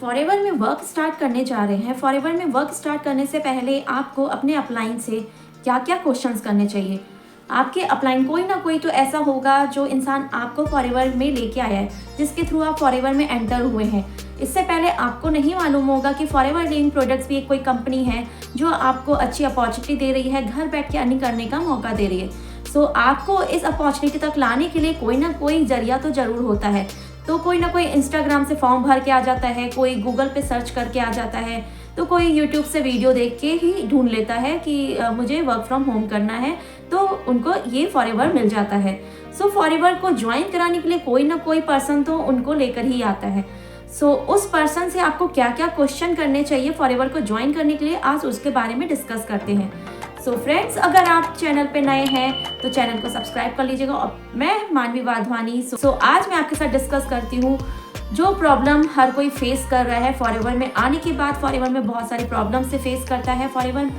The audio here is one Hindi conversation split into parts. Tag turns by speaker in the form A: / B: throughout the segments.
A: फॉरएवर में वर्क स्टार्ट करने जा रहे हैं। फॉरएवर में वर्क स्टार्ट करने से पहले आपको अपने अपलाइन से क्या क्या क्वेश्चंस करने चाहिए। आपके अपलाइन कोई ना कोई तो ऐसा होगा जो इंसान आपको फॉरएवर में लेके आया है, जिसके थ्रू आप फॉरएवर में एंटर हुए हैं। इससे पहले आपको नहीं मालूम होगा कि फॉरएवर लिविंग प्रोडक्ट्स भी एक कोई कंपनी है जो आपको अच्छी अपॉर्चुनिटी दे रही है, घर बैठ के अर्निंग करने का मौका दे रही है। सो आपको इस अपॉर्चुनिटी तक लाने के लिए कोई ना कोई जरिया तो ज़रूर होता है। तो कोई ना कोई इंस्टाग्राम से फॉर्म भर के आ जाता है, कोई गूगल पे सर्च करके आ जाता है, तो कोई यूट्यूब से वीडियो देख के ही ढूंढ लेता है कि मुझे वर्क फ्रॉम होम करना है, तो उनको ये फॉरएवर मिल जाता है। सो फॉरएवर को ज्वाइन कराने के लिए कोई ना कोई पर्सन तो उनको लेकर ही आता है। सो उस पर्सन से आपको क्या क्या क्वेश्चन करने चाहिए फॉरएवर को ज्वाइन करने के लिए, आज उसके बारे में डिस्कस करते हैं। सो फ्रेंड्स, अगर आप चैनल पे नए हैं तो चैनल को सब्सक्राइब कर लीजिएगा। और मैं मानवी वाधवानी। सो आज मैं आपके साथ डिस्कस करती हूँ जो प्रॉब्लम हर कोई फेस कर रहा है फॉरएवर में आने के बाद। फॉरएवर में बहुत सारी प्रॉब्लम से फेस करता है। फॉरएवर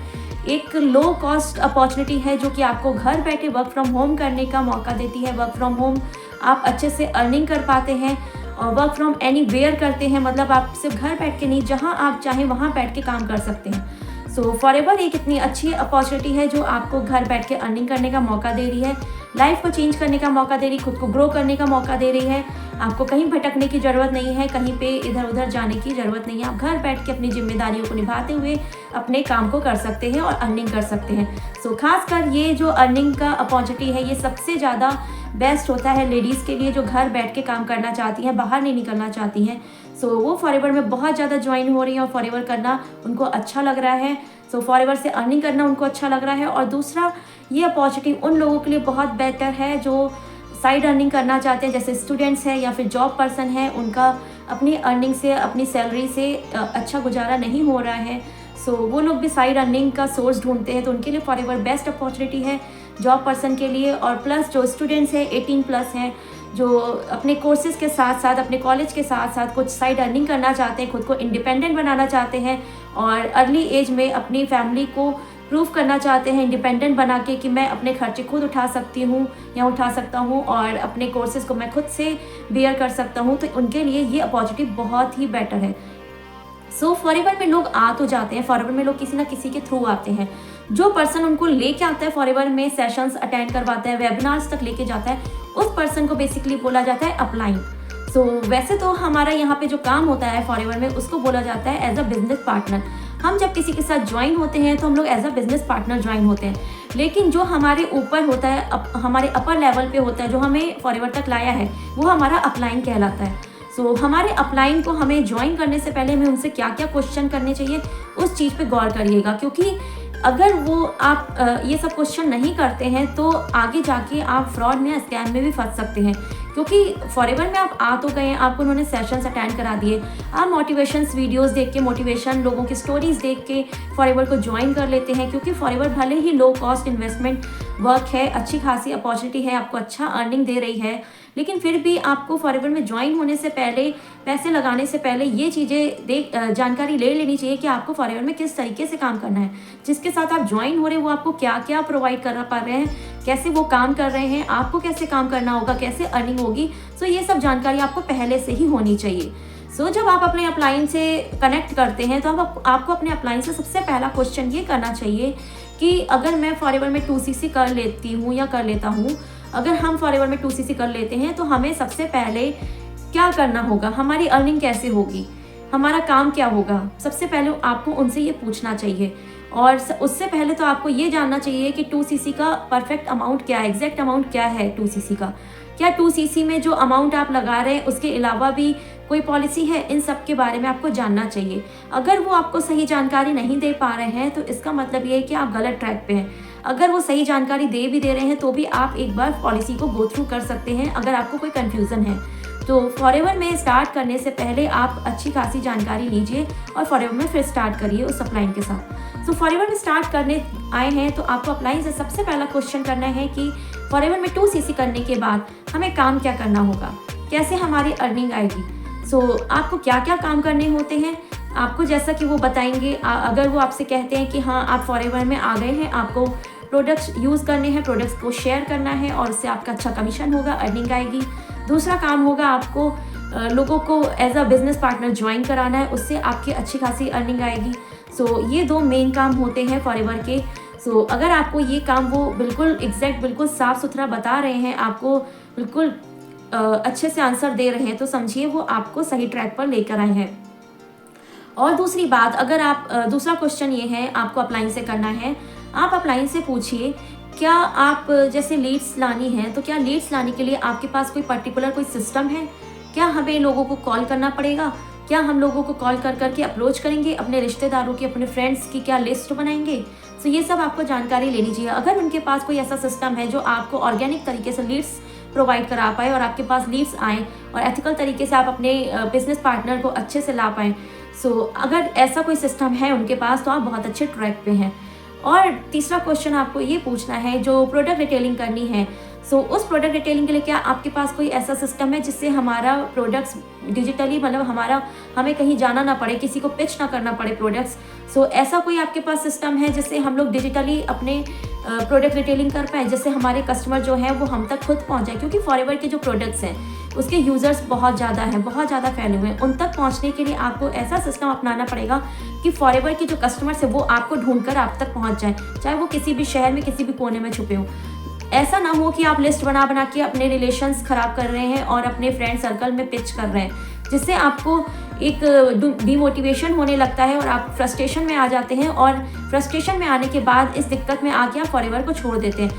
A: एक लो कॉस्ट अपॉर्चुनिटी है जो कि आपको घर बैठे वर्क फ्रॉम होम करने का मौका देती है। वर्क फ्रॉम होम आप अच्छे से अर्निंग कर पाते हैं और वर्क फ्रॉम एनीवेयर करते हैं, मतलब आप सिर्फ घर बैठ के नहीं, जहां आप चाहें वहां बैठ के काम कर सकते हैं। सो फॉरएवर एक इतनी अच्छी अपॉर्चुनिटी है जो आपको घर बैठ के अर्निंग करने का मौका दे रही है, लाइफ को चेंज करने का मौका दे रही है, खुद को ग्रो करने का मौका दे रही है। आपको कहीं भटकने की ज़रूरत नहीं है, कहीं पे इधर उधर जाने की ज़रूरत नहीं है। आप घर बैठ के अपनी जिम्मेदारियों को निभाते हुए अपने काम को कर सकते हैं और अर्निंग कर सकते हैं। सो खासकर ये जो अर्निंग का अपॉर्चुनिटी है, ये सबसे ज़्यादा बेस्ट होता है लेडीज़ के लिए जो घर बैठ के काम करना चाहती हैं, बाहर नहीं निकलना चाहती हैं। सो वो फॉरएवर में बहुत ज़्यादा ज्वाइन हो रही हैं और फॉरएवर करना उनको अच्छा लग रहा है। सो फॉरएवर से अर्निंग करना उनको अच्छा लग रहा है। और दूसरा, ये अपॉर्चुनिटी उन लोगों के लिए बहुत बेहतर है जो साइड अर्निंग करना चाहते हैं, जैसे स्टूडेंट्स हैं या फिर जॉब पर्सन है, उनका अपनी अर्निंग से, अपनी सैलरी से अच्छा गुजारा नहीं हो रहा है। सो वो लोग भी साइड अर्निंग का सोर्स ढूंढते हैं, तो उनके लिए फॉरएवर बेस्ट अपॉर्चुनिटी है जॉब पर्सन के लिए। और प्लस जो स्टूडेंट्स हैं 18+ हैं, जो अपने कोर्सेज़ के साथ साथ, अपने कॉलेज के साथ साथ कुछ साइड अर्निंग करना चाहते हैं, खुद को इंडिपेंडेंट बनाना चाहते हैं और अर्ली एज में अपनी फैमिली को प्रूव करना चाहते हैं इंडिपेंडेंट बना के कि मैं अपने खर्चे खुद उठा सकती हूँ या उठा सकता हूँ और अपने कोर्सेज़ को मैं खुद से बेयर कर सकता हूँ, तो उनके लिए ये अपॉर्चुनिटी बहुत ही बेटर है। सो फॉरएवर में लोग आ तो जाते हैं, फॉरएवर में लोग किसी ना किसी के थ्रू आते हैं। जो पर्सन उनको लेके आता है फॉरएवर में, सेशंस अटेंड करवाता है, वेबिनार्स तक लेके जाता है, उस पर्सन को बेसिकली बोला जाता है अपलाइन। सो वैसे तो हमारा यहाँ पे जो काम होता है फॉरएवर में, उसको बोला जाता है एज अ बिजनेस पार्टनर। हम जब किसी के साथ ज्वाइन होते हैं तो हम लोग as a business partner join होते हैं। लेकिन जो हमारे ऊपर होता है, हमारे अपर लेवल पे होता है, जो हमें फॉरएवर तक लाया है, वो हमारा अपलाइन कहलाता है। सो हमारे अपलाइन को हमें ज्वाइन करने से पहले हमें उनसे क्या क्या क्वेश्चन करने चाहिए, उस चीज़ पे गौर करिएगा। क्योंकि अगर वो आप ये सब क्वेश्चन नहीं करते हैं तो आगे जाके आप फ्रॉड में, स्कैम में भी फंस सकते हैं। क्योंकि फॉरएवर में आप आ तो गए हैं, आपको उन्होंने सेशंस अटेंड करा दिए, आप मोटिवेशंस वीडियोस देख के, मोटिवेशन लोगों की स्टोरीज देख के फॉरएवर को ज्वाइन कर लेते हैं। क्योंकि फॉरएवर भले ही लो कॉस्ट इन्वेस्टमेंट वर्क है, अच्छी खासी अपॉर्चुनिटी है, आपको अच्छा अर्निंग दे रही है, लेकिन फिर भी आपको फॉरएवर में ज्वाइन होने से पहले, पैसे लगाने से पहले ये चीज़ें जानकारी ले लेनी चाहिए कि आपको फॉरएवर में किस तरीके से काम करना है। जिसके साथ आप ज्वाइन हो रहे हैं वो आपको क्या क्या प्रोवाइड कर पा रहे हैं, कैसे वो काम कर रहे हैं, आपको कैसे काम करना होगा, कैसे अर्निंग होगी। सो ये सब जानकारी आपको पहले से ही होनी चाहिए। सो जब आप अपने अपलाइन से कनेक्ट करते हैं तो आपको अपने अपलाइन से सबसे पहला क्वेश्चन ये करना चाहिए कि अगर मैं फॉरएवर में 2cc कर लेती हूँ या कर लेता हूँ, अगर हम फॉरएवर में 2cc कर लेते हैं तो हमें सबसे पहले क्या करना होगा, हमारी अर्निंग कैसे होगी, हमारा काम क्या होगा। सबसे पहले आपको उनसे ये पूछना चाहिए। और उससे पहले तो आपको ये जानना चाहिए कि 2cc का परफेक्ट अमाउंट क्या है, एग्जैक्ट अमाउंट क्या है 2cc का। क्या 2cc में जो अमाउंट आप लगा रहे हैं उसके अलावा भी कोई पॉलिसी है, इन सब के बारे में आपको जानना चाहिए। अगर वो आपको सही जानकारी नहीं दे पा रहे हैं तो इसका मतलब ये है कि आप गलत ट्रैक पे हैं। अगर वो सही जानकारी दे भी दे रहे हैं तो भी आप एक बार पॉलिसी को गो थ्रू कर सकते हैं अगर आपको कोई कन्फ्यूज़न है। तो फॉरएवर में स्टार्ट करने से पहले आप अच्छी खासी जानकारी लीजिए और फॉरएवर में फिर स्टार्ट करिए उस अपलाइन के साथ। तो फॉरएवर में स्टार्ट करने आए हैं तो आपको अपलाइन से सबसे पहला क्वेश्चन करना है कि फॉरएवर में 2cc करने के बाद हमें काम क्या करना होगा, कैसे हमारी अर्निंग आएगी। सो आपको क्या क्या काम करने होते हैं, आपको जैसा कि वो बताएंगे। अगर वो आपसे कहते हैं कि हाँ आप फॉरएवर में आ गए हैं, आपको प्रोडक्ट्स यूज़ करने हैं, प्रोडक्ट्स को शेयर करना है और उससे आपका अच्छा कमीशन होगा, अर्निंग आएगी। दूसरा काम होगा आपको लोगों को as a business partner join कराना है, उससे आपकी अच्छी खासी अर्निंग आएगी। सो ये 2 मेन काम होते हैं फॉरएवर के। सो अगर आपको ये काम वो बिल्कुल एग्जैक्ट, बिल्कुल साफ़ सुथरा बता रहे हैं, आपको बिल्कुल अच्छे से आंसर दे रहे हैं, तो समझिए वो आपको सही ट्रैक पर लेकर आए हैं। और दूसरी बात, अगर आप दूसरा क्वेश्चन ये है आपको अपलाइन से करना है, आप अपलाइन से पूछिए क्या आप जैसे लीड्स लानी है, तो क्या लीड्स लाने के लिए आपके पास कोई पर्टिकुलर कोई सिस्टम है? क्या हमें लोगों को कॉल करना पड़ेगा? क्या हम लोगों को कॉल कर करके अप्रोच करेंगे? अपने रिश्तेदारों की, अपने फ्रेंड्स की क्या लिस्ट बनाएंगे? तो ये सब आपको जानकारी लेनी चाहिए। अगर उनके पास कोई ऐसा सिस्टम है जो आपको ऑर्गेनिक तरीके से लीड्स प्रोवाइड करा पाए और आपके पास लीड्स आए और एथिकल तरीके से आप अपने बिजनेस पार्टनर को अच्छे से ला पाएँ, सो अगर ऐसा कोई सिस्टम है उनके पास, तो आप बहुत अच्छे ट्रैक पे हैं। और तीसरा क्वेश्चन आपको ये पूछना है, जो प्रोडक्ट रिटेलिंग करनी है, सो उस प्रोडक्ट रिटेलिंग के लिए क्या आपके पास कोई ऐसा सिस्टम है जिससे हमारा प्रोडक्ट्स डिजिटली, मतलब हमें कहीं जाना ना पड़े, किसी को पिच ना करना पड़े प्रोडक्ट्स। सो ऐसा कोई आपके पास सिस्टम है जिससे हम लोग डिजिटली अपने प्रोडक्ट रिटेलिंग कर पाएँ, जिससे हमारे कस्टमर जो हैं वो हम तक खुद पहुँच जाए? क्योंकि फॉरएवर के जो प्रोडक्ट्स हैं उसके यूज़र्स बहुत ज़्यादा हैं, बहुत ज़्यादा फैले हुए हैं। उन तक पहुँचने के लिए आपको ऐसा सिस्टम अपनाना पड़ेगा कि फॉरएवर के जो कस्टमर्स हैं वो आपको ढूंढकर आप तक पहुँच जाएँ, चाहे वो किसी भी शहर में, किसी भी कोने में छुपे हों। ऐसा ना हो कि आप लिस्ट बना बना के अपने रिलेशंस ख़राब कर रहे हैं और अपने फ्रेंड सर्कल में पिच कर रहे हैं, जिससे आपको एक डिमोटिवेशन होने लगता है और आप फ्रस्ट्रेशन में आ जाते हैं, और फ्रस्ट्रेशन में आने के बाद इस दिक्कत में आके आप फॉरएवर को छोड़ देते हैं,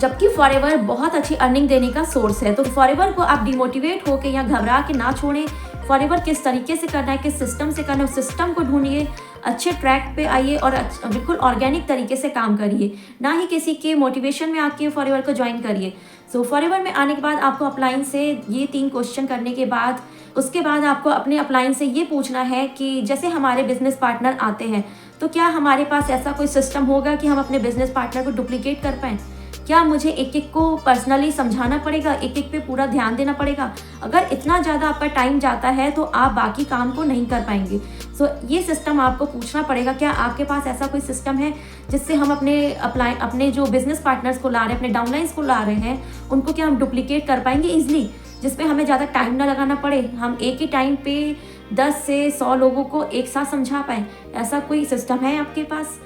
A: जबकि फॉरएवर बहुत अच्छी अर्निंग देने का सोर्स है। तो फॉरएवर को आप डिमोटिवेट होकर या घबरा के ना छोड़ें। फॉरएवर किस तरीके से करना है, किस सिस्टम से करना है, उस सिस्टम को ढूंढिए, अच्छे ट्रैक पे आइए और बिल्कुल ऑर्गेनिक तरीके से काम करिए, ना ही किसी के मोटिवेशन में आके फॉरएवर को ज्वाइन करिए। सो फॉरएवर में आने के बाद आपको अपलाइन से ये 3 क्वेश्चन करने के बाद, उसके बाद आपको अपने अपलाइन से ये पूछना है कि जैसे हमारे बिजनेस पार्टनर आते हैं, तो क्या हमारे पास ऐसा कोई सिस्टम होगा कि हम अपने बिजनेस पार्टनर को डुप्लीकेट कर पाएँ? क्या मुझे एक-एक को पर्सनली समझाना पड़ेगा, एक-एक पे पूरा ध्यान देना पड़ेगा? अगर इतना ज़्यादा आपका टाइम जाता है तो आप बाकी काम को नहीं कर पाएंगे। सो ये सिस्टम आपको पूछना पड़ेगा, क्या आपके पास ऐसा कोई सिस्टम है जिससे हम अपने जो बिजनेस पार्टनर्स को ला रहे हैं, अपने डाउनलाइंस को ला रहे हैं, उनको क्या हम डुप्लीकेट कर पाएंगे ईजिली, जिसमें हमें ज़्यादा टाइम ना लगाना पड़े, हम एक ही टाइम पे 10 से 100 लोगों को एक साथ समझा पाएँ? ऐसा कोई सिस्टम है आपके पास?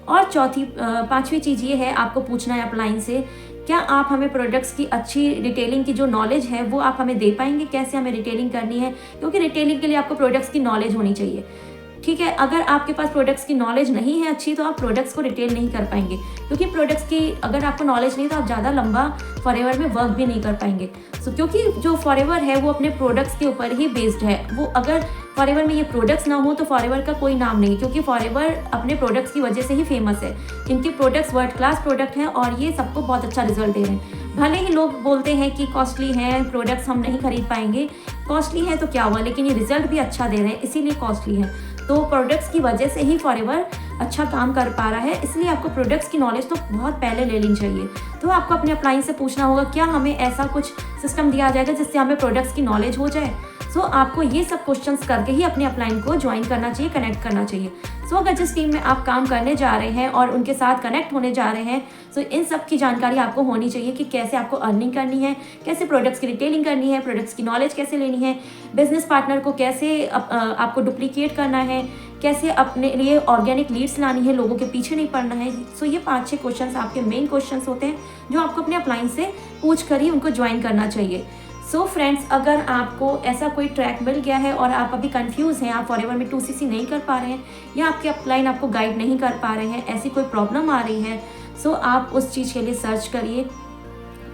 A: और पांचवी चीज़ ये है आपको पूछना है अपलाइन से, क्या आप हमें प्रोडक्ट्स की अच्छी रिटेलिंग की जो नॉलेज है वो आप हमें दे पाएंगे? कैसे हमें रिटेलिंग करनी है, क्योंकि रिटेलिंग के लिए आपको प्रोडक्ट्स की नॉलेज होनी चाहिए। ठीक है, अगर आपके पास प्रोडक्ट्स की नॉलेज नहीं है अच्छी, तो आप प्रोडक्ट्स को रिटेल नहीं कर पाएंगे, क्योंकि प्रोडक्ट्स की अगर आपको नॉलेज नहीं, तो आप ज़्यादा लंबा फॉरएवर में वर्क भी नहीं कर पाएंगे। सो क्योंकि जो फॉरएवर है वो अपने प्रोडक्ट्स के ऊपर ही बेस्ड है। वो अगर फॉरएवर में ये प्रोडक्ट्स ना हो तो फॉरएवर का कोई नाम नहीं, क्योंकि फॉरएवर अपने प्रोडक्ट्स की वजह से ही फेमस है। इनके प्रोडक्ट्स वर्ल्ड क्लास प्रोडक्ट हैं और ये सबको बहुत अच्छा रिजल्ट दे रहे हैं। भले ही लोग बोलते हैं कि कॉस्टली हैं प्रोडक्ट्स, हम नहीं खरीद पाएंगे। कॉस्टली है तो क्या हुआ, लेकिन ये रिजल्ट भी अच्छा दे रहे हैं, इसीलिए कॉस्टली है। तो प्रोडक्ट्स की वजह से ही फॉरएवर अच्छा काम कर पा रहा है, इसलिए आपको प्रोडक्ट्स की नॉलेज तो बहुत पहले ले लेनी चाहिए। तो आपको अपने अपलाइन से पूछना होगा, क्या हमें ऐसा कुछ सिस्टम दिया जाएगा जिससे हमें प्रोडक्ट्स की नॉलेज हो जाए? सो आपको ये सब क्वेश्चंस करके ही अपने अपलाइन को ज्वाइन करना चाहिए, कनेक्ट करना चाहिए। सो अगर जिस टीम में आप काम करने जा रहे हैं और उनके साथ कनेक्ट होने जा रहे हैं, सो इन सब की जानकारी आपको होनी चाहिए कि कैसे आपको अर्निंग करनी है, कैसे प्रोडक्ट्स की रिटेलिंग करनी है, प्रोडक्ट्स की नॉलेज कैसे लेनी है, बिजनेस पार्टनर को कैसे आपको डुप्लीकेट करना है, कैसे अपने लिए ऑर्गेनिक लीड्स लानी है, लोगों के पीछे नहीं पड़ना है। सो ये 5-6 क्वेश्चंस आपके मेन क्वेश्चंस होते हैं जो आपको अपने अपलाइन से पूछ कर ही उनको ज्वाइन करना चाहिए। सो फ्रेंड्स, अगर आपको ऐसा कोई ट्रैक मिल गया है और आप अभी कंफ्यूज हैं, आप फॉरएवर में 2CC नहीं कर पा रहे हैं या आपके अपलाइन आपको गाइड नहीं कर पा रहे हैं, ऐसी कोई प्रॉब्लम आ रही है, सो आप उस चीज़ के लिए सर्च करिए।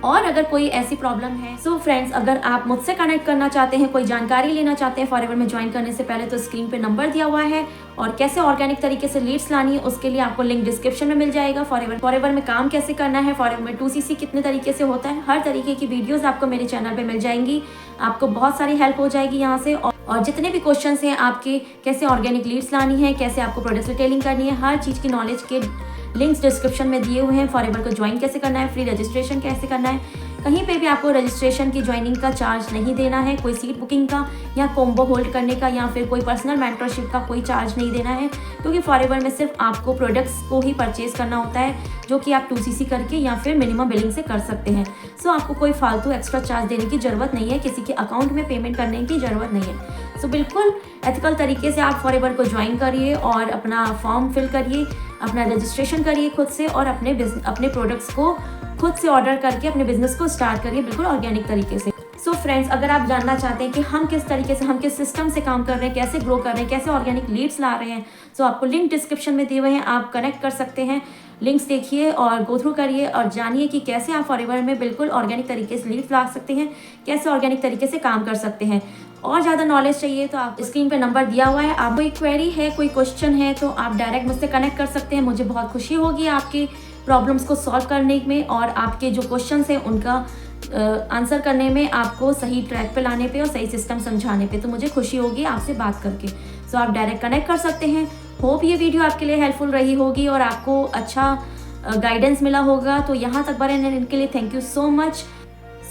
A: और अगर कोई ऐसी प्रॉब्लम है, सो फ्रेंड्स, अगर आप मुझसे कनेक्ट करना चाहते हैं, कोई जानकारी लेना चाहते हैं फॉरएवर में ज्वाइन करने से पहले, तो स्क्रीन पे नंबर दिया हुआ है, और कैसे ऑर्गेनिक तरीके से लीड्स लानी है उसके लिए आपको लिंक डिस्क्रिप्शन में मिल जाएगा। फॉरएवर में काम कैसे करना है, फॉरएवर में 2CC कितने तरीके से होता है, हर तरीके की वीडियोस आपको मेरे चैनल पे मिल जाएंगी। आपको बहुत सारी हेल्प हो जाएगी यहाँ से। और जितने भी क्वेश्चंस हैं आपके, कैसे ऑर्गेनिक लीड्स लानी है, कैसे आपको प्रोडक्ट रिटेलिंग करनी है, हर चीज़ की नॉलेज के लिंक्स डिस्क्रिप्शन में दिए हुए हैं। फॉरएवर को ज्वाइन कैसे करना है, फ्री रजिस्ट्रेशन कैसे करना है, कहीं पे भी आपको रजिस्ट्रेशन की ज्वाइनिंग का चार्ज नहीं देना है, कोई सीट बुकिंग का या कॉम्बो होल्ड करने का या फिर कोई पर्सनल मेंटरशिप का कोई चार्ज नहीं देना है, क्योंकि फॉरएवर में सिर्फ आपको प्रोडक्ट्स को ही परचेज करना होता है, जो कि आप 2CC करके या फिर मिनिमम बिलिंग से कर सकते हैं। सो आपको कोई फालतू एक्स्ट्रा चार्ज देने की ज़रूरत नहीं है, किसी के अकाउंट में पेमेंट करने की ज़रूरत नहीं है। सो बिल्कुल एथिकल तरीके से आप फॉरएवर को ज्वाइन करिए और अपना फॉर्म फिल करिए, अपना रजिस्ट्रेशन करिए खुद से और अपने प्रोडक्ट्स को खुद से ऑर्डर करके अपने बिजनेस को स्टार्ट करिए बिल्कुल ऑर्गेनिक तरीके से। सो फ्रेंड्स, अगर आप जानना चाहते हैं कि हम किस तरीके से, हम किस सिस्टम से काम कर रहे हैं, कैसे ग्रो कर रहे हैं, कैसे ऑर्गेनिक लीड्स ला रहे हैं, सो आपको लिंक डिस्क्रिप्शन में दिए हुए हैं, आप कनेक्ट कर सकते हैं। लिंक्स देखिए और गो थ्रू करिए और जानिए कि कैसे आप फॉरएवर में बिल्कुल ऑर्गेनिक तरीके से लीड्स ला सकते हैं, कैसे ऑर्गेनिक तरीके से काम कर सकते हैं। और ज़्यादा नॉलेज चाहिए तो आप स्क्रीन पे नंबर दिया हुआ है, आप कोई क्वेरी है, कोई क्वेश्चन है तो आप डायरेक्ट मुझसे कनेक्ट कर सकते हैं। मुझे बहुत खुशी होगी आपकी प्रॉब्लम्स को सॉल्व करने में और आपके जो क्वेश्चंस हैं उनका आंसर करने में, आपको सही ट्रैक पे लाने पे और सही सिस्टम समझाने पे। तो मुझे खुशी होगी आपसे बात करके। सो आप डायरेक्ट कनेक्ट कर सकते हैं। होप ये वीडियो आपके लिए हेल्पफुल रही होगी और आपको अच्छा गाइडेंस मिला होगा। तो यहाँ तक बने रहने के लिए thank you so much.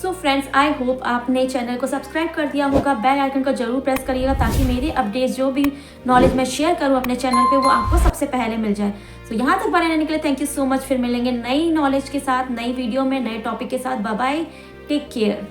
A: So friends, I hope आपने चैनल को सब्सक्राइब कर दिया होगा। बेल आइकन को जरूर प्रेस करिएगा ताकि मेरे अपडेट्स जो भी नॉलेज मैं शेयर करूँ अपने चैनल पे वो आपको सबसे पहले मिल जाए। सो यहाँ तक बने रहने के लिए थैंक यू सो मच। फिर मिलेंगे नई नॉलेज के साथ, नई वीडियो में, नए टॉपिक के साथ। Bye bye, take care.